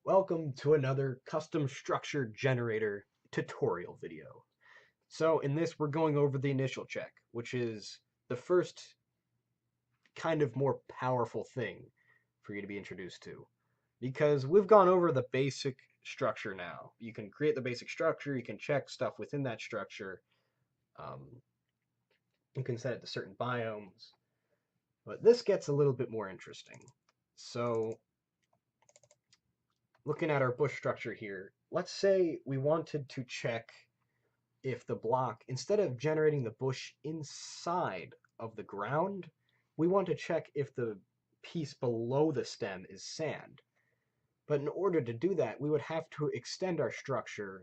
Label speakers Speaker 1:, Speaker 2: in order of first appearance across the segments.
Speaker 1: Welcome to another custom structure generator tutorial video. So in this we're going over the initial check, which is the first kind of more powerful thing for you to be introduced to. Because we've gone over the basic structure now. You can create the basic structure, you can check stuff within that structure, um, you can set it to certain biomes, but this gets a little bit more interesting. So looking at our bush structure here, let's say we wanted to check if the block, instead of generating the bush inside of the ground, we want to check if the piece below the stem is sand. But in order to do that, we would have to extend our structure,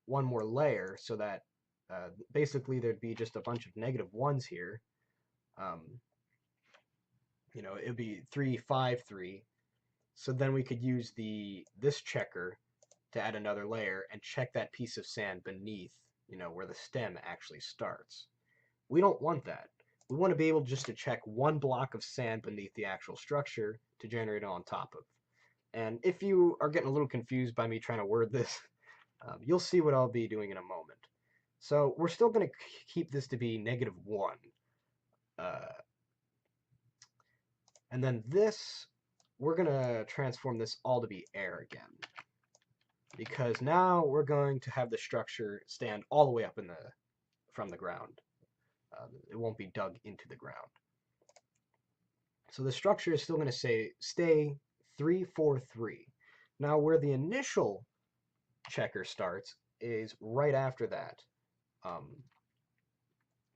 Speaker 1: one more layer so that basically there'd be just a bunch of negative ones here. Um, it would be 3, 5, 3. So then we could use this checker to add another layer and check that piece of sand beneath, where the stem actually starts. We don't want that. We want to be able just to check one block of sand beneath the actual structure to generate it on top of. And if you are getting a little confused by me trying to word this, you'll see what I'll be doing in a moment. So we're still going to keep this to be -1. Uh, and then this, we're going to transform this all to be air again. Because now we're going to have the structure stand all the way up from the ground. It won't be dug into the ground. So the structure is still going to stay 3, 4, 3. Now where the initial checker starts is right after that.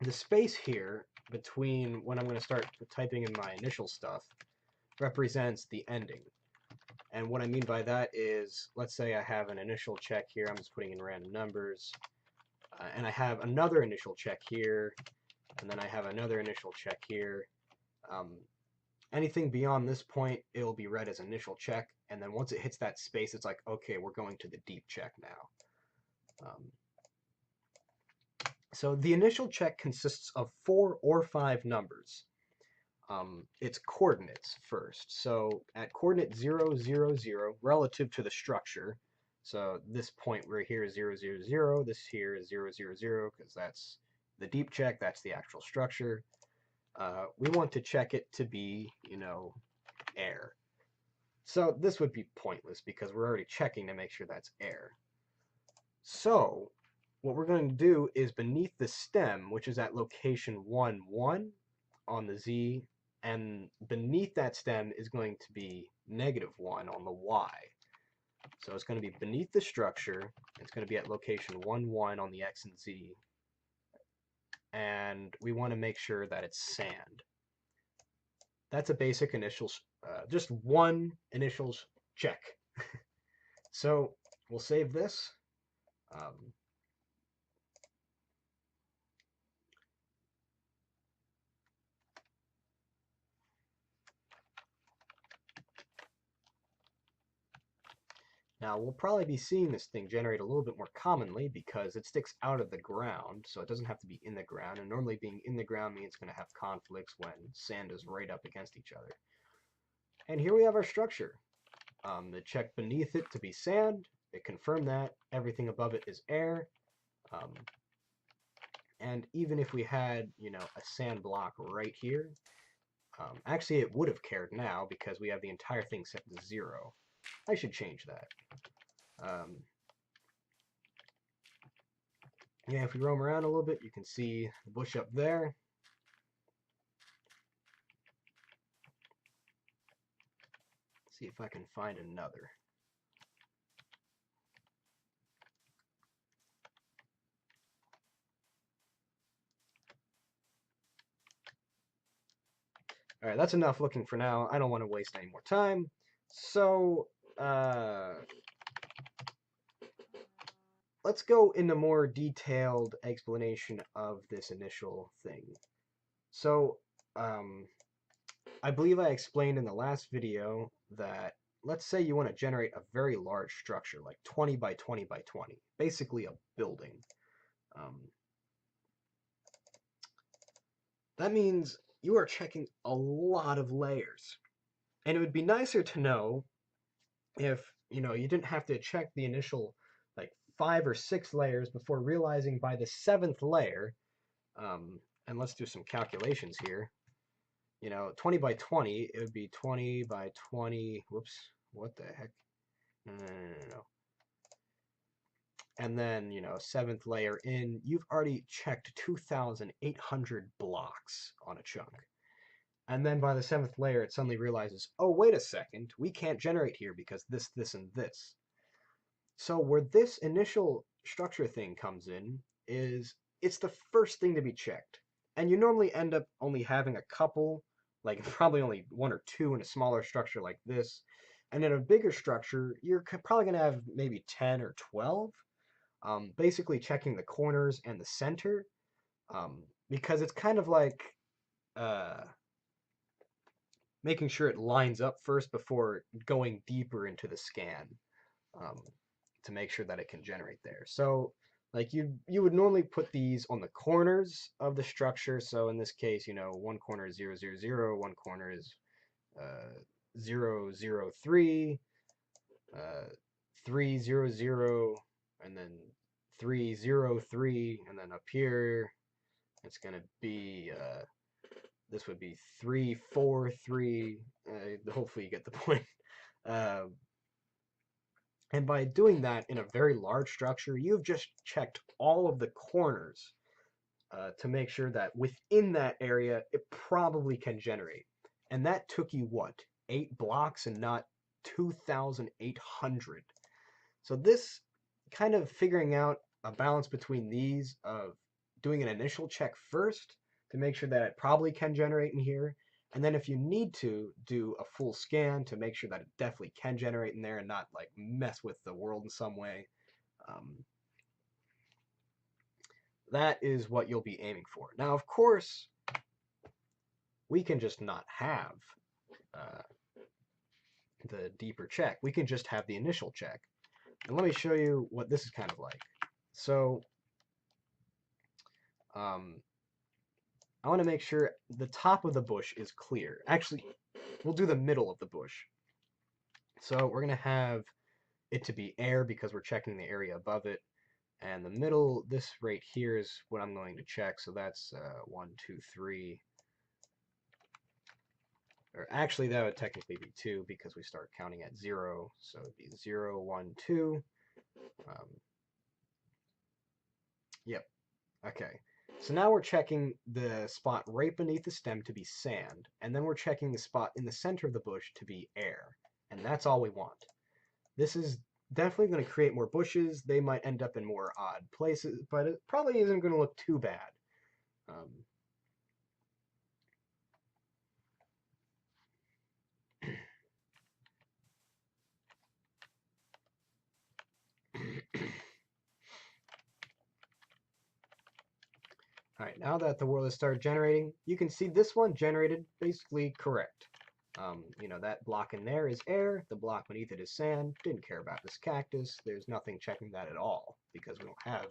Speaker 1: The space here between when I'm going to start typing in my initial stuff represents the ending. And what I mean by that is, let's say I have an initial check here. I'm just putting in random numbers. And I have another initial check here. And then I have another initial check here. Anything beyond this point, it'll be read as initial check, and then once it hits that space, it's like, okay, we're going to the deep check now. So the initial check consists of 4 or 5 numbers. It's coordinates first. So at coordinate 0, 0, 0, relative to the structure, so this point right here is 0, 0, 0, this here is 0, 0, 0, because that's the deep check, that's the actual structure. We want to check it to be, air. So this would be pointless because we're already checking to make sure that's air. So what we're going to do is beneath the stem, which is at location 1, 1 on the Z, and beneath that stem is going to be -1 on the Y. So it's going to be beneath the structure, it's going to be at location 1, 1 on the X and Z, and we want to make sure that it's sand. That's a basic initial, just one initial check. So we'll save this. Now we'll probably be seeing this thing generate a little bit more commonly because it sticks out of the ground, so it doesn't have to be in the ground, and normally being in the ground means it's going to have conflicts when sand is right up against each other. And here we have our structure. The check beneath it to be sand, it confirmed that. Everything above it is air. And even if we had, a sand block right here, actually it would have cared now because we have the entire thing set to 0. I should change that. Yeah, if we roam around a little bit, you can see the bush up there. Let's see if I can find another. All right, that's enough looking for now. I don't want to waste any more time. So, let's go into more detailed explanation of this initial thing. So, I believe I explained in the last video that let's say you want to generate a very large structure, like 20 by 20 by 20, basically a building. That means you are checking a lot of layers. And it would be nicer to know if you know, you didn't have to check the initial like 5 or 6 layers before realizing by the 7th layer, and let's do some calculations here. You know, 20 by 20, it would be 20 by 20. Whoops, what the heck? No. And then, you know, 7th layer in, you've already checked 2,800 blocks on a chunk. And then by the 7th layer, it suddenly realizes, oh, wait a second, we can't generate here because this, and this. So where this initial structure thing comes in is it's the first thing to be checked. And you normally end up only having a couple, like probably only 1 or 2 in a smaller structure like this. And in a bigger structure, you're probably going to have maybe 10 or 12, basically checking the corners and the center, because it's kind of like uh, making sure it lines up first before going deeper into the scan, um, to make sure that it can generate there. So like you would normally put these on the corners of the structure. So in this case, you know, one corner is 0, 0, 0, one corner is 0, 0, 3, 3, 0, 0, and then 3, 0, 3, and then up here it's gonna be this would be 3, 4, 3. Hopefully you get the point. Uh, and by doing that in a very large structure, you've just checked all of the corners to make sure that within that area, it probably can generate. And that took you, what, 8 blocks and not 2,800. So this kind of figuring out a balance between these of doing an initial check first to make sure that it probably can generate in here, and then if you need to, do a full scan to make sure that it definitely can generate in there and not like mess with the world in some way. Um, that is what you'll be aiming for. Now, of course, we can just not have uh, the deeper check. We can just have the initial check. And let me show you what this is kind of like. So I want to make sure the top of the bush is clear. Actually, we'll do the middle of the bush. So we're going to have it to be air because we're checking the area above it. And the middle, this right here is what I'm going to check. So that's 1, 2, 3. Or actually, that would technically be 2 because we start counting at 0. So it'd be 0, 1, 2. Yep. Okay. So now we're checking the spot right beneath the stem to be sand, and then we're checking the spot in the center of the bush to be air, and that's all we want. This is definitely going to create more bushes. They might end up in more odd places, but it probably isn't going to look too bad. All right, now that the world has started generating, you can see this one generated basically correct. You know, that block in there is air, the block beneath it is sand. Didn't care about this cactus. There's nothing checking that at all because we don't have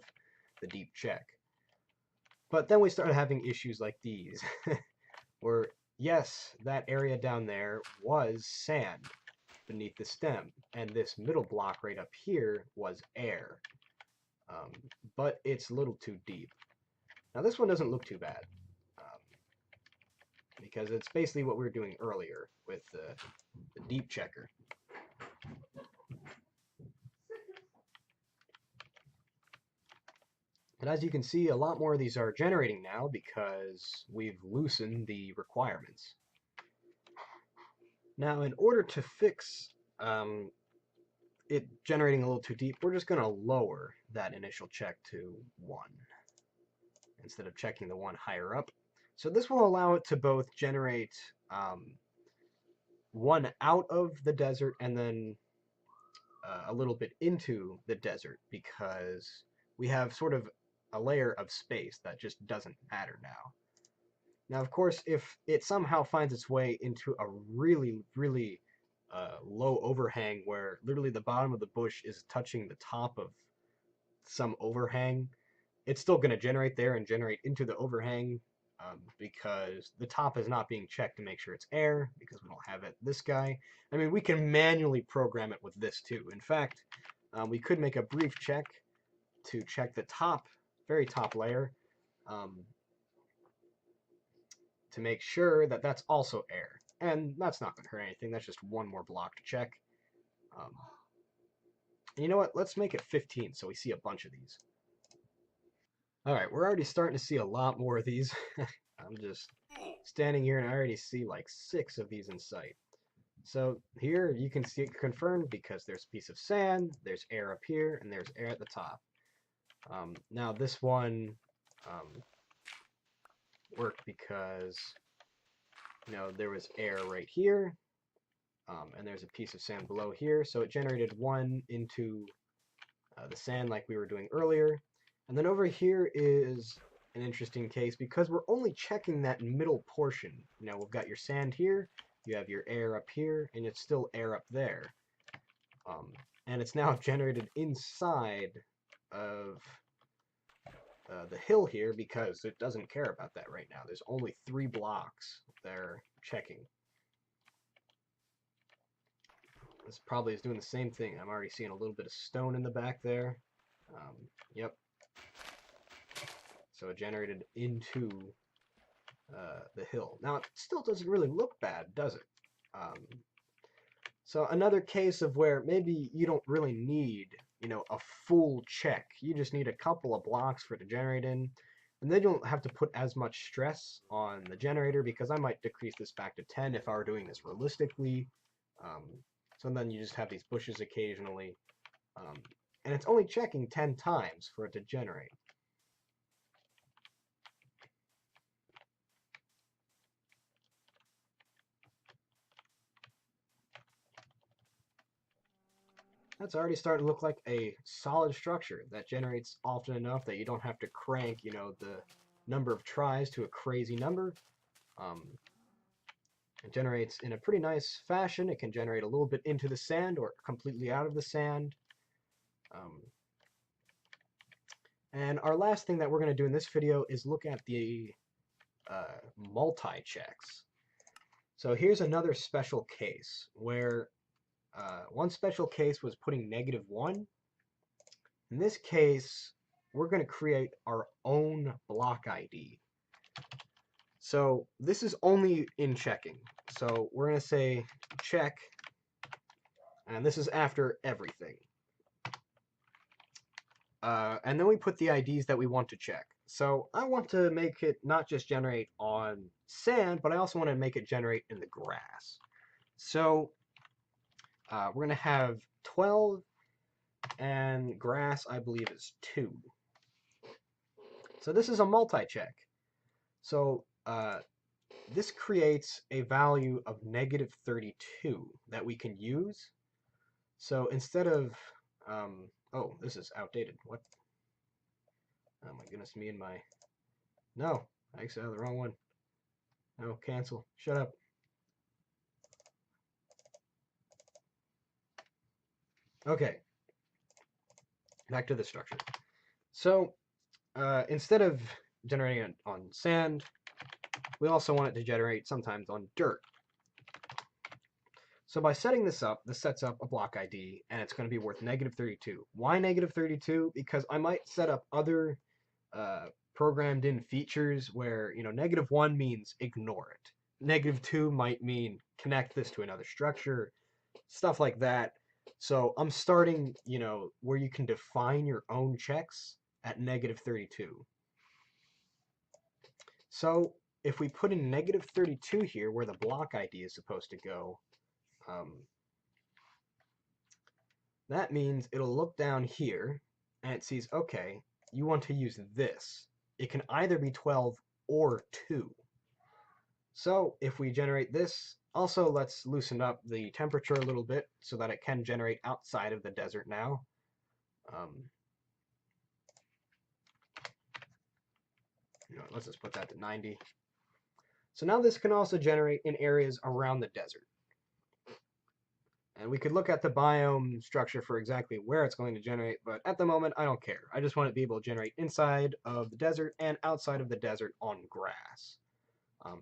Speaker 1: the deep check. But then we started having issues like these, where yes, that area down there was sand beneath the stem, and this middle block right up here was air. But it's a little too deep. Now this one doesn't look too bad, because it's basically what we were doing earlier with the deep checker. And as you can see, a lot more of these are generating now because we've loosened the requirements. Now, in order to fix it generating a little too deep, we're just going to lower that initial check to 1 instead of checking the one higher up. So this will allow it to both generate 1 out of the desert and then a little bit into the desert, because we have sort of a layer of space that just doesn't matter now. Now, of course, if it somehow finds its way into a really, really low overhang where literally the bottom of the bush is touching the top of some overhang, it's still going to generate there and generate into the overhang. because the top is not being checked to make sure it's air because we don't have it. This guy, I mean, we can manually program it with this too. In fact, we could make a brief check to check the top, very top layer, um, to make sure that that's also air. And that's not going to hurt anything. That's just one more block to check. And you know what? Let's make it 15 so we see a bunch of these. All right, we're already starting to see a lot more of these. I'm just standing here and I already see like 6 of these in sight. So here you can see it confirmed because there's a piece of sand, there's air up here, and there's air at the top. Now this one worked because, you know, there was air right here, and there's a piece of sand below here, so it generated 1 into the sand like we were doing earlier. And then over here is an interesting case because we're only checking that middle portion. You know, we've got your sand here, you have your air up here, and it's still air up there. And it's now generated inside of the hill here because it doesn't care about that right now. There's only 3 blocks they're checking. This probably is doing the same thing. I'm already seeing a little bit of stone in the back there. Yep. So it generated into the hill. Now, it still doesn't really look bad, does it? So another case of where maybe you don't really need, you know, a full check. You just need a couple of blocks for it to generate in. And then you don't have to put as much stress on the generator because I might decrease this back to 10 if I were doing this realistically. So then you just have these bushes occasionally. And it's only checking 10 times for it to generate. That's already starting to look like a solid structure that generates often enough that you don't have to crank, you know, the number of tries to a crazy number. It generates in a pretty nice fashion. It can generate a little bit into the sand or completely out of the sand. And our last thing that we're going to do in this video is look at the multi-checks. So here's another special case where one special case was putting -1. In this case, we're going to create our own block ID. So this is only in checking. So we're going to say check, and this is after everything. And then we put the IDs that we want to check. So I want to make it not just generate on sand, but I also want to make it generate in the grass. So we're going to have 12, and grass, I believe, is 2. So this is a multi-check. So this creates a value of -32 that we can use. So instead of, oh, this is outdated. What? Oh my goodness, me and my, no, I actually have the wrong one. No, cancel, shut up. Okay, back to the structure. So instead of generating it on sand, we also want it to generate sometimes on dirt. So by setting this up, this sets up a block ID, and it's going to be worth -32. Why -32? Because I might set up other programmed in features where, you know, -1 means ignore it. -2 might mean connect this to another structure, stuff like that. So I'm starting, you know, where you can define your own checks at -32. So if we put in -32 here where the block ID is supposed to go, that means it'll look down here and it sees, okay, you want to use this. It can either be 12 or 2. So if we generate this, also let's loosen up the temperature a little bit so that it can generate outside of the desert now. You know, let's just put that to 90. So now this can also generate in areas around the desert. And we could look at the biome structure for exactly where it's going to generate, but at the moment, I don't care. I just want it to be able to generate inside of the desert and outside of the desert on grass.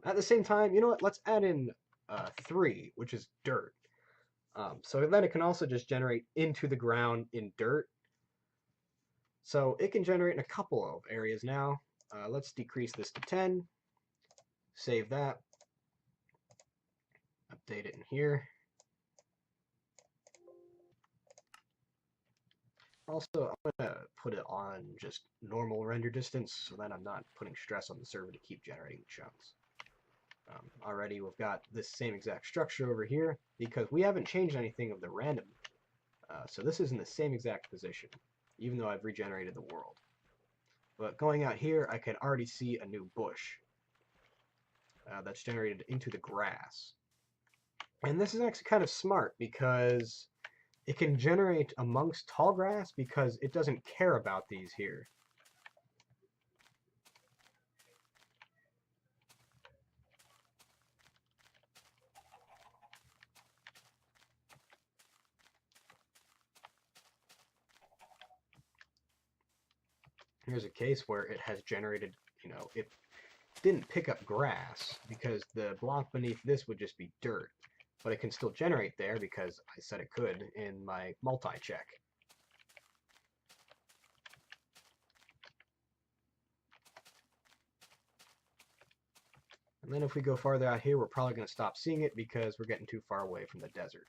Speaker 1: At the same time, you know what? Let's add in 3, which is dirt. So then it can also just generate into the ground in dirt. So it can generate in a couple of areas now. Let's decrease this to 10. Save that. Update it in here. Also, I'm going to put it on just normal render distance so that I'm not putting stress on the server to keep generating chunks. Already we've got this same exact structure over here because we haven't changed anything of the random. So this is in the same exact position, even though I've regenerated the world. But going out here, I can already see a new bush that's generated into the grass. And this is actually kind of smart because it can generate amongst tall grass because it doesn't care about these here. Here's a case where it has generated, it didn't pick up grass because the block beneath this would just be dirt. But it can still generate there because I said it could in my multi-check. And then if we go farther out here, we're probably going to stop seeing it because we're getting too far away from the desert.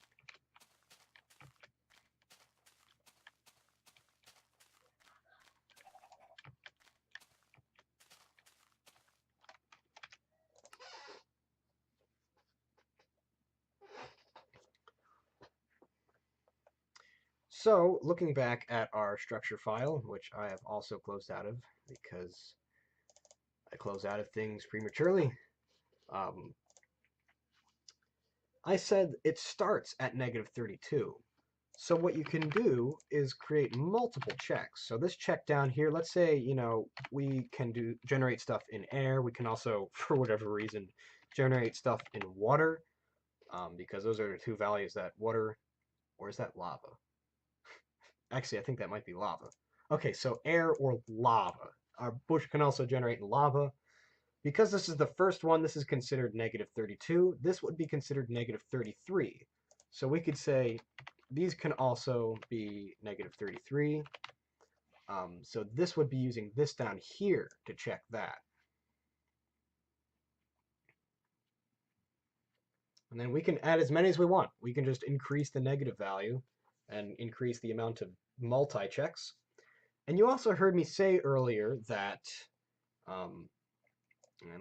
Speaker 1: So, looking back at our structure file, which I have also closed out of because I close out of things prematurely, I said it starts at -32. So what you can do is create multiple checks. So this check down here, let's say, we can generate stuff in air. We can also, for whatever reason, generate stuff in water, because those are the two values that water, or is that lava? Actually, I think that might be lava. Okay, so air or lava. Our bush can also generate in lava. Because this is the first one, this is considered -32. This would be considered -33. So we could say these can also be -33. So this would be using this down here to check that. And then we can add as many as we want. We can just increase the negative value and increase the amount of multi-checks. And you also heard me say earlier that, and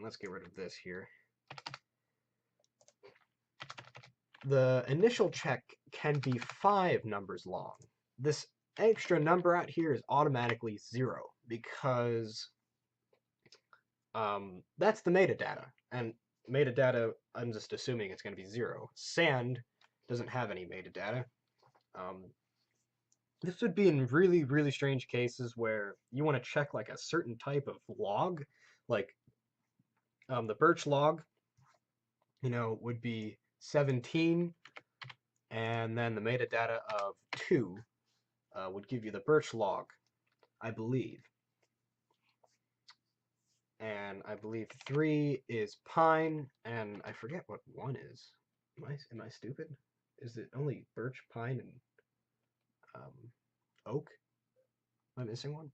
Speaker 1: let's get rid of this here. The initial check can be 5 numbers long. This extra number out here is automatically 0 because that's the metadata. And metadata, I'm just assuming it's going to be 0. Sand doesn't have any metadata. This would be in really, really strange cases where you want to check like a certain type of log, like the birch log, would be 17, and then the metadata of 2 would give you the birch log, I believe. And I believe 3 is pine, and I forget what 1 is. Am I stupid? Is it only birch, pine, and oak? Am I missing one?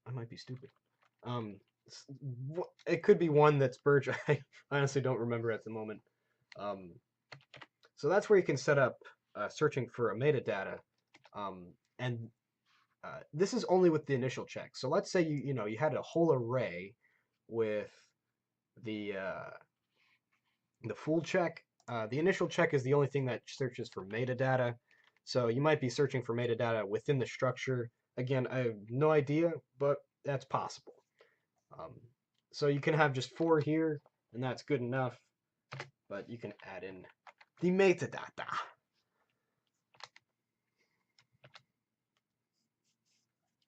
Speaker 1: I might be stupid. It could be 1 that's birch. I honestly don't remember at the moment. So that's where you can set up searching for a metadata, and this is only with the initial check. So let's say you had a whole array with the full check. The initial check is the only thing that searches for metadata. So you might be searching for metadata within the structure. Again, I have no idea, but that's possible. So you can have just 4 here, and that's good enough. But you can add in the metadata.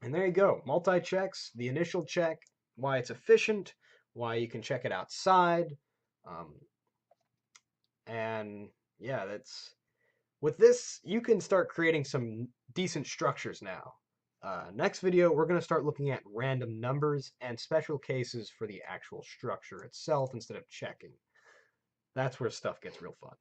Speaker 1: And there you go, multi-checks, the initial check, why it's efficient, why you can check it outside, and yeah, With this, you can start creating some decent structures now. Next video, we're going to start looking at random numbers and special cases for the actual structure itself instead of checking. That's where stuff gets real fun.